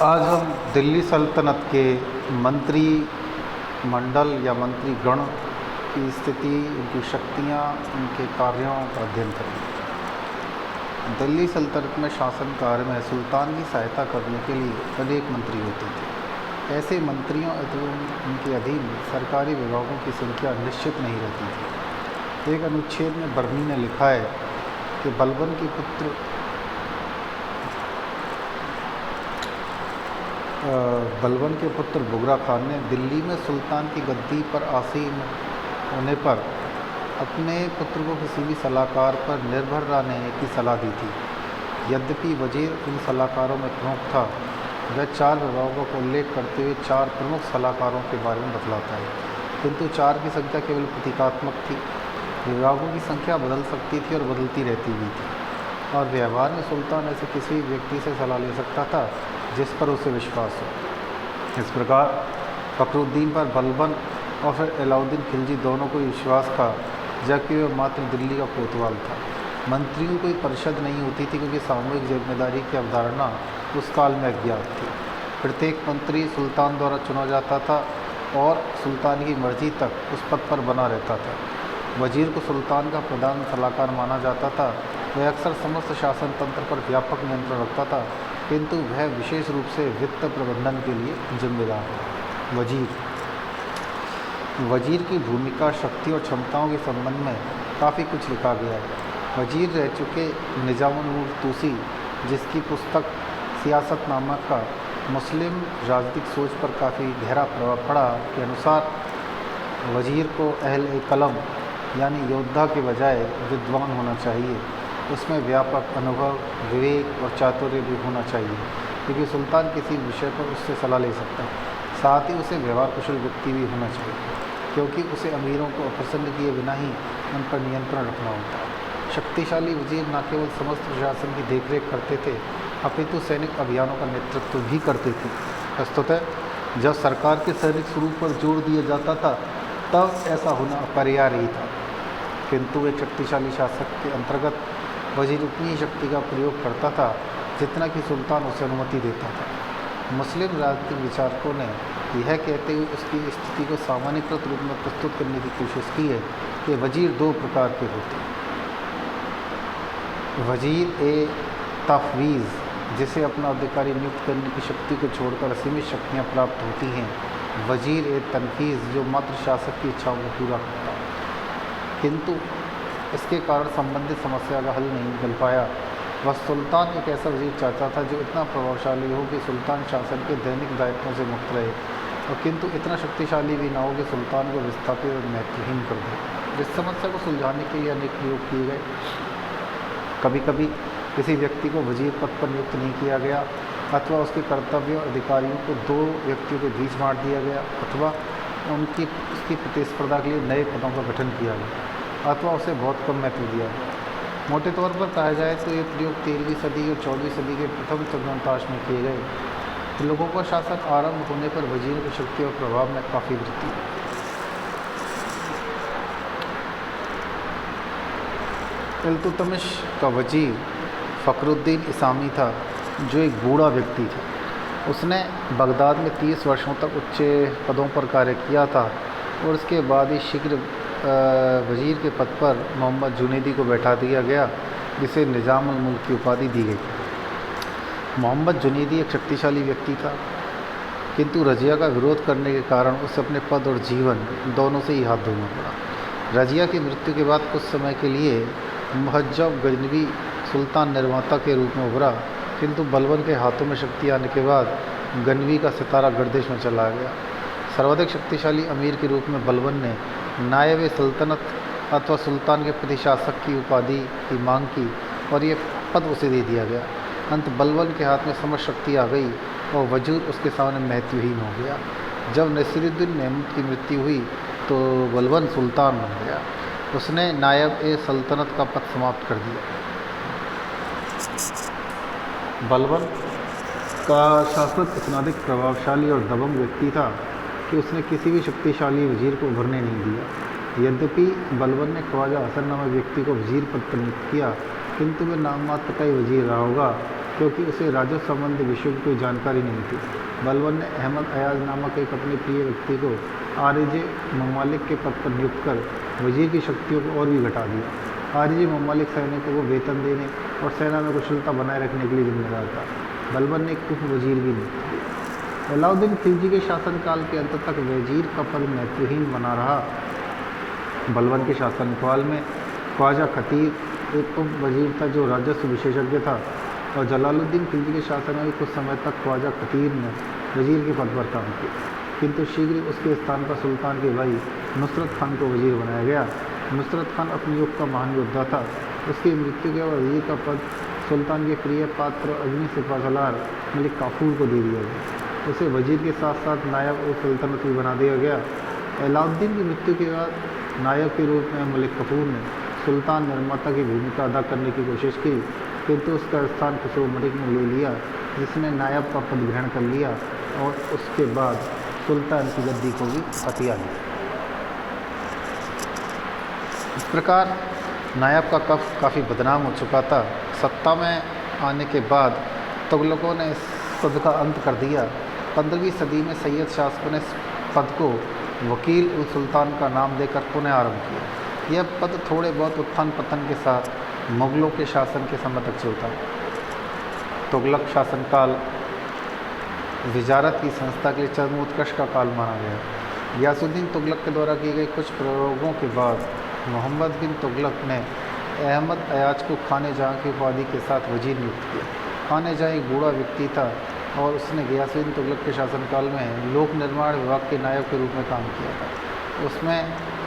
आज हम दिल्ली सल्तनत के मंत्री मंडल या मंत्रीगण की स्थिति, उनकी शक्तियाँ, उनके कार्यों का अध्ययन करेंगे। दिल्ली सल्तनत में शासन कार्य में सुल्तान की सहायता करने के लिए अनेक मंत्री होते थे। ऐसे मंत्रियों एवं उनके अधीन सरकारी विभागों की संख्या निश्चित नहीं रहती थी। एक अनुच्छेद में बर्नी ने लिखा है कि बलबन के पुत्र बुगरा खान ने दिल्ली में सुल्तान की गद्दी पर आसीन होने पर अपने पुत्र को किसी भी सलाहकार पर निर्भर रहने की सलाह दी थी। यद्यपि वजीर इन सलाहकारों में प्रमुख था, वह 4 विभागों का उल्लेख करते हुए 4 प्रमुख सलाहकारों के बारे में बतलाता है, किंतु 4 की संख्या केवल प्रतीकात्मक थी। विभागों की संख्या बदल सकती थी और बदलती रहती भी थी, और व्यवहार में सुल्तान ऐसे किसी भी व्यक्ति से सलाह ले सकता था जिस पर उसे विश्वास हो। इस प्रकार फखरुद्दीन पर बलबन और फिर अलाउद्दीन खिलजी दोनों को विश्वास था, जबकि वह मात्र दिल्ली का कोतवाल था। मंत्रियों को कोई परिषद नहीं होती थी, क्योंकि सामूहिक जिम्मेदारी की अवधारणा उस काल में अज्ञात थी। प्रत्येक मंत्री सुल्तान द्वारा चुना जाता था और सुल्तान की मर्जी तक उस पद पर बना रहता था। वजीर को सुल्तान का प्रधान सलाहकार माना जाता था। वह अक्सर समस्त शासन तंत्र पर व्यापक नियंत्रण रखता था, किंतु वह विशेष रूप से वित्त प्रबंधन के लिए जिम्मेदार था। वजीर की भूमिका, शक्ति और क्षमताओं के संबंध में काफ़ी कुछ लिखा गया है। वजीर रह चुके निजामुल मुल्क तूसी, जिसकी पुस्तक सियासतनामा का मुस्लिम राजनीतिक सोच पर काफ़ी गहरा प्रभाव पड़ा, के अनुसार वजीर को अहले कलम यानी योद्धा के बजाय विद्वान होना चाहिए। उसमें व्यापक अनुभव, विवेक और चातुर्य भी होना चाहिए, क्योंकि सुल्तान किसी विषय पर उससे सलाह ले सकता है। साथ ही उसे व्यवहार कुशल व्यक्ति भी होना चाहिए, क्योंकि उसे अमीरों को अपसंद किए बिना ही उन पर नियंत्रण रखना होता है। शक्तिशाली वजीर न केवल समस्त प्रशासन की देखरेख करते थे, अपितु सैनिक अभियानों का नेतृत्व भी करते थे। वस्तुतः जब सरकार के सैनिक स्वरूप पर जोर दिया जाता था, तब ऐसा होना अपरिहार्य ही था, किंतु एक शक्तिशाली शासक के अंतर्गत वजीर उतनी ही शक्ति का प्रयोग करता था जितना कि सुल्तान उसे अनुमति देता था। मुस्लिम राजनीतिक विचारकों ने यह कहते हुए उसकी स्थिति को सामान्यकृत रूप में प्रस्तुत करने की कोशिश की है कि वजीर 2 प्रकार के होते हैं। वजीर ए तफवीज़, जिसे अपना अधिकारी नियुक्त करने की शक्ति को छोड़कर असीमित शक्तियाँ प्राप्त होती हैं। वजीर ए तनफीज़, जो मात्र शासक की इच्छाओं को पूरा करता है, किंतु इसके कारण संबंधित समस्या का हल नहीं निकल पाया। वह सुल्तान एक ऐसा वजीर चाहता था जो इतना प्रभावशाली हो कि सुल्तान शासन के दैनिक दायित्वों से मुक्त रहे, और किंतु इतना शक्तिशाली भी ना हो कि सुल्तान को विस्थापित और महत्वहीन कर दे। इस समस्या को सुलझाने के लिए अनेक प्रयोग किए गए। कभी कभी किसी व्यक्ति को वजीर पद पर नियुक्त नहीं किया गया, अथवा उसके कर्तव्य और अधिकारियों को 2 व्यक्तियों के बीच बांट दिया गया, अथवा उसकी प्रतिस्पर्धा के लिए नए पदों का गठन किया गया, अथवा उसे बहुत कम महत्व दिया गया। मोटे तौर पर कहा जाए तो ये प्रयोग 13वीं सदी और 14वीं सदी के प्रथम चंद्रवंश में किए गए। लोगों का शासन आरंभ होने पर वजीरों की शक्ति और प्रभाव में काफ़ी वृद्धि हुई। इल्तुतमिश का वजीर फखरुद्दीन इसामी था, जो एक बूढ़ा व्यक्ति था। उसने बगदाद में 30 वर्षों तक उच्च पदों पर कार्य किया था, और उसके बाद ही शीघ्र वजीर के पद पर मोहम्मद जुनैदी को बैठा दिया गया, जिसे निजामुल मुल्क की उपाधि दी गई। मोहम्मद जुनैदी एक शक्तिशाली व्यक्ति था, किंतु रजिया का विरोध करने के कारण उसे अपने पद और जीवन दोनों से ही हाथ धोना पड़ा। रजिया की मृत्यु के बाद कुछ समय के लिए मुहज्जब गजनवी सुल्तान निर्माता के रूप में उभरा, किंतु बलबन के हाथों में शक्ति आने के बाद गजनवी का सितारा गर्दिश में चला गया। सर्वाधिक शक्तिशाली अमीर के रूप में बलबन ने नायब सल्तनत अथवा सुल्तान के प्रतिशासक की उपाधि की मांग की, और ये पद उसे दे दिया गया। अंत बलबन के हाथ में समस्त शक्ति आ गई और वजूद उसके सामने महत्वहीन हो गया। जब नसीरुद्दीन महमूद की मृत्यु हुई तो बलबन सुल्तान बन गया। उसने नायब सल्तनत का पद समाप्त कर दिया। बलबन का शासक इतना अधिक प्रभावशाली और दबंग व्यक्ति था कि उसने किसी भी शक्तिशाली वजीर को उभरने नहीं दिया। यद्यपि बलबन ने ख्वाजा हसन नामक व्यक्ति को वजीर पद पर नियुक्त किया, किंतु वह नाम मात्र का ही वजीर रहा होगा, क्योंकि उसे राजस्व संबंधी विषयों की कोई जानकारी नहीं थी। बलबन ने अहमद अयाज नामक एक अपने प्रिय व्यक्ति को आरिज ममालिक के पद पर नियुक्त कर वजीर की शक्तियों को और भी घटा दिया। आरिज ममालिक सैनिकों को वेतन देने और सेना में कुशलता बनाए रखने के लिए जिम्मेदार था। बलबन ने एक उप वजीर भी नियुक्त किया। अलाउद्दीन खिलजी के शासनकाल के अंत तक वजीर का पद महत्वहीन बना रहा। बलबन के शासनकाल में ख्वाजा खतीर एक उप वजीर था जो राजस्व विशेषज्ञ था, और जलालुद्दीन खिलजी के शासन में कुछ समय तक ख्वाजा खतीर ने वजीर के पद पर काम किया, किंतु शीघ्र ही उसके स्थान पर सुल्तान के भाई नुसरत खान को वजीर बनाया गया। नुसरत खान अपने युग का महान योद्धा था। उसकी मृत्यु के बाद वजीर का पद सुल्तान के प्रिय पात्र अग्नि सिपाहसालार मलिक काफूर को दे दिया गया। उसे वजीर के साथ साथ नायब और सल्तनत भी बना दिया गया। अलाउद्दीन की मृत्यु के बाद नायब के रूप में मलिक काफूर ने सुल्तान निर्माता की भूमिका अदा करने की कोशिश की, किंतु उसका स्थान खुसरो मलिक ने ले लिया, जिसने नायब का पद ग्रहण कर लिया और उसके बाद सुल्तान की गद्दी को भी हथिया लिया। इस प्रकार नायब का कफ काफ़ी बदनाम हो चुका था। सत्ता में आने के बाद तुगलकों ने इस पद का अंत कर दिया। 15वीं सदी में सैयद शासकों ने इस पद को वकील उल सुल्तान का नाम देकर पुनः आरंभ किया। यह पद थोड़े बहुत उत्थान पतन के साथ मुग़लों के शासन के समय तक चलता। तुगलक शासनकाल विजारत की संस्था के लिए चरमोत्कर्ष का काल माना गया। गियासुद्दीन तुगलक के द्वारा किए गए कुछ प्रयोगों के बाद मोहम्मद बिन तुगलक ने अहमद अयाज को खाने जहाँ की उपाधि के साथ वजीर नियुक्त किया। खाने जहाँ एक बूढ़ा व्यक्ति था और उसने गियासुद्दीन तुगलक के शासनकाल में लोक निर्माण विभाग के नायब के रूप में काम किया था। उसमें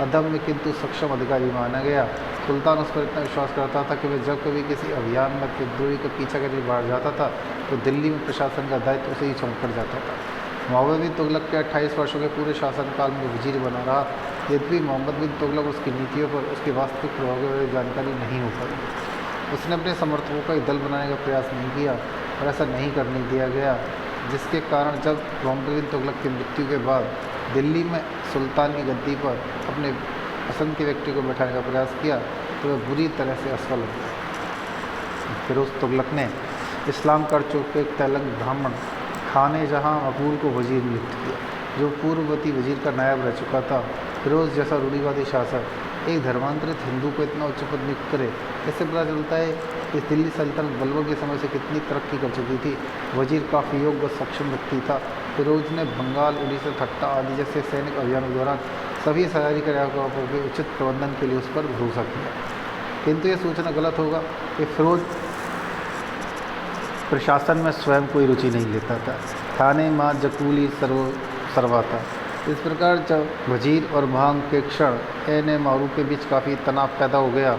अदम्य किंतु सक्षम अधिकारी माना गया। सुल्तान उस पर इतना विश्वास करता था कि वह जब कभी किसी अभियान में विद्रोही का पीछा करके बाहर जाता था तो दिल्ली में प्रशासन का दायित्व उसे ही सौंप कर जाता था। मोहम्मद बिन तुगलक के 28 वर्षों के पूरे शासनकाल में वजीर बना रहा। यद्यपि मोहम्मद बिन तुगलक उसकी नीतियों पर उसके वास्तविक प्रभाव के बारे में जानकारी नहीं हो पाई। उसने अपने समर्थकों का एक दल बनाने का प्रयास नहीं किया और ऐसा नहीं करने दिया गया, जिसके कारण जब मोहम्मद बिन तुगलक की मृत्यु के बाद दिल्ली में सुल्तान की गद्दी पर अपने पसंद के व्यक्ति को बैठाने का प्रयास किया तो वह बुरी तरह से असफल हो गया। फिरोज तुगलक ने इस्लाम कर चुके एक तेलंग ब्राह्मण खाने जहाँ मकबूल को वजीर नियुक्त किया, जो पूर्ववर्ती वजीर का नायब रह चुका था। फिरोज जैसा रूढ़िवादी शासक एक धर्मांतरित हिंदू को इतना उच्च पद नियुक्त करे, इससे पता चलता है इस दिल्ली सल्तनत बलबन के समय से कितनी तरक्की कर चुकी थी। वजीर काफ़ी योग्य और सक्षम व्यक्ति था। फिरोज ने बंगाल, उड़ीसा, ठट्टा आदि जैसे सैनिक अभियानों के दौरान सभी सरकारी क्रियाकलापों के उचित प्रबंधन के लिए उस पर भरोसा किया, किंतु यह सोचना गलत होगा कि फिरोज प्रशासन में स्वयं कोई रुचि नहीं लेता था। थाने माँ जकूली सर्वाता। इस प्रकार जब वजीर और महंग के क्षण ए मारू के बीच काफ़ी तनाव पैदा हो गया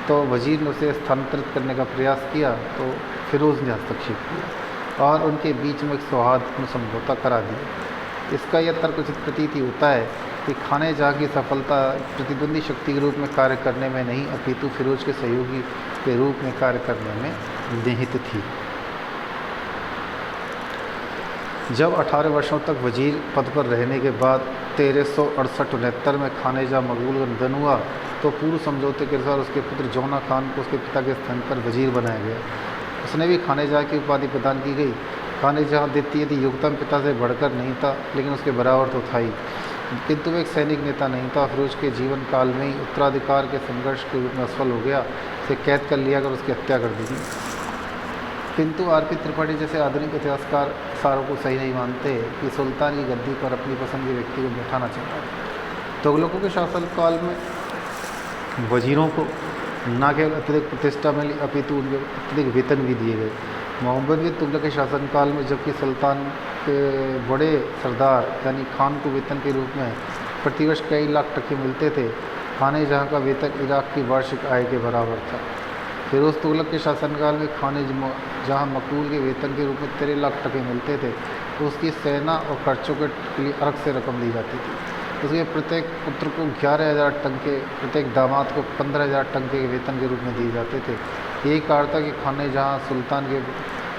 तो वजीर ने उसे स्थानांतरित करने का प्रयास किया तो फिरोज ने हस्तक्षेप किया और उनके बीच में एक सौहार्दपूर्ण समझौता करा दिया। इसका यह तर्क उचित प्रतीत होता है कि खाने जहाँ की सफलता प्रतिद्वंदी शक्ति के रूप में कार्य करने में नहीं अपितु फिरोज के सहयोगी के रूप में कार्य करने में निहित थी। जब 18 वर्षों तक वजीर पद पर रहने के बाद 1368-69 में खानेजा मकबूल का निधन हुआ तो पूर्व समझौते के अनुसार उसके पुत्र जौना खान को उसके पिता के स्थान पर वजीर बनाया गया। उसने भी खानेजा की उपाधि प्रदान की गई। खानेजा द्वितीय यदि योगदान पिता से बढ़कर नहीं था लेकिन उसके बराबर तो था ही, किंतु वह एक सैनिक नेता नहीं था। फिरोज के जीवन काल में ही उत्तराधिकार के संघर्ष के रूप में असफल हो गया। उसे कैद कर लिया कर उसकी हत्या कर दी गई। किंतु आर.पी. त्रिपाठी जैसे आधुनिक इतिहासकार सारों को सही नहीं मानते कि सुल्तान की गद्दी पर अपनी पसंद के व्यक्ति को बैठाना चाहता था। तुगलकों के शासनकाल में वजीरों को न केवल अतिरिक्त प्रतिष्ठा मिली अपितु उनके अतिरिक्त वेतन भी दिए गए। मोहम्मद बिन तुगलक के शासनकाल में जबकि सुल्तान के बड़े सरदार यानी खान को वेतन के रूप में प्रतिवर्ष कई लाख टके मिलते थे, खाने जहाँ का वेतन इराक की वार्षिक आय के बराबर था। फिरोज तुगलक के शासनकाल में खाने जहाँ मकबूल के वेतन के रूप में 13 लाख टके मिलते थे तो उसकी सेना और खर्चों के लिए अलग से रकम दी जाती थी। उसके प्रत्येक पुत्र को 11,000 टंके, प्रत्येक दामाद को 15,000 टंके के वेतन के रूप में दिए जाते थे। यही कारण था कि खाने जहाँ सुल्तान के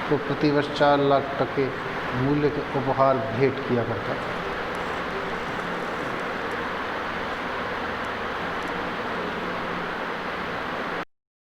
को प्रतिवर्ष 4 लाख टके मूल्य के उपहार भेंट किया करता था।